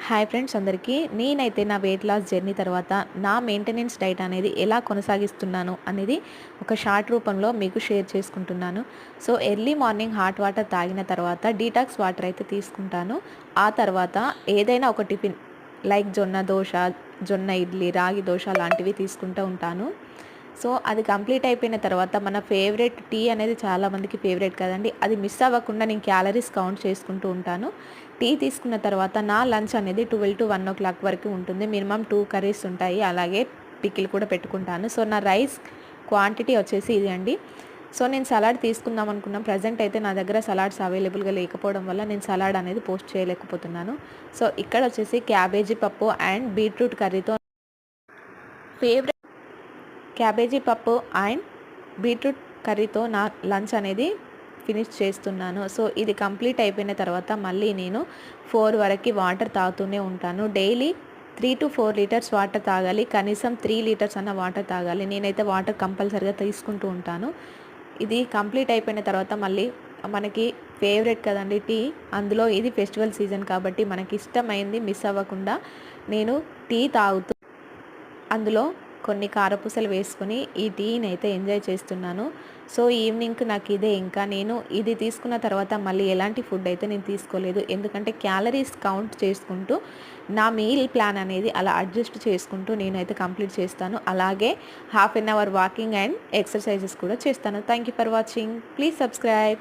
Hi friends అందరికీ. నేనైతే నా వెయిట్ లాస్ జర్నీ తర్వాత నా మెయింటెనెన్స్ డైట్ అనేది ఎలా కొనసాగిస్తున్నాను అనేది ఒక షార్ట్ రూపంలో మీకు షేర్ చేసుకుంటున్నాను. So early morning hot water తాగిన తర్వాత డీటాక్స్ వాటర్ అయితే తీసుకుంటాను. ఆ తర్వాత ఏదైనా ఒక టిఫిన్ లైక్ జొన్న దోశ, జొన్న ఇడ్లీ, రాగి దోశ లాంటివి తీసుకుంటూ ఉంటాను. సో అది కంప్లీట్ అయిపోయిన తర్వాత మన ఫేవరెట్ టీ అనేది చాలామందికి ఫేవరెట్ కదండి. అది మిస్ అవ్వకుండా నేను క్యాలరీస్ కౌంట్ చేసుకుంటూ ఉంటాను. టీ తీసుకున్న తర్వాత నా లంచ్ అనేది 12 to 1 o'clock వరకు ఉంటుంది. మినిమం 2 కర్రీస్ ఉంటాయి. అలాగే పికిల్ కూడా పెట్టుకుంటాను. సో నా రైస్ క్వాంటిటీ వచ్చేసి ఇది అండి. సో నేను సలాడ్ తీసుకుందాం అనుకున్నాను. ప్రజెంట్ అయితే నా దగ్గర సలాడ్స్ అవైలబుల్గా లేకపోవడం వల్ల నేను సలాడ్ అనేది పోస్ట్ చేయలేకపోతున్నాను. సో ఇక్కడ వచ్చేసి క్యాబేజీ పప్పు అండ్ బీట్రూట్ కర్రీతో ఫేవరెట్ క్యాబేజీ పప్పు అండ్ బీట్రూట్ కర్రీతో నా లంచ్ అనేది ఫినిష్ చేస్తున్నాను. సో ఇది కంప్లీట్ అయిపోయిన తర్వాత మళ్ళీ నేను 4 వరకు వాటర్ తాగుతూనే ఉంటాను. డైలీ 3 to 4 లీటర్స్ వాటర్ తాగాలి. కనీసం 3 లీటర్స్ అన్న వాటర్ తాగాలి. నేనైతే వాటర్ కంపల్సరీగా తీసుకుంటూ ఉంటాను. ఇది కంప్లీట్ అయిపోయిన తర్వాత మళ్ళీ మనకి ఫేవరెట్ కదండి టీ. అందులో ఇది ఫెస్టివల్ సీజన్ కాబట్టి మనకి ఇష్టమైంది మిస్ అవ్వకుండా నేను టీ తాగుతూ అందులో కొన్ని కారపూసలు వేసుకొని ఈ టీని అయితే ఎంజాయ్ చేస్తున్నాను. సో ఈవినింగ్కి నాకు ఇదే. ఇంకా నేను ఇది తీసుకున్న తర్వాత మళ్ళీ ఎలాంటి ఫుడ్ అయితే నేను తీసుకోలేదు. ఎందుకంటే క్యాలరీస్ కౌంట్ చేసుకుంటూ నా మీల్ ప్లాన్ అనేది అలా అడ్జస్ట్ చేసుకుంటూ నేనైతే కంప్లీట్ చేస్తాను. అలాగే half an hour walking and exercises కూడా చేస్తాను. Thank you for watching. Please subscribe.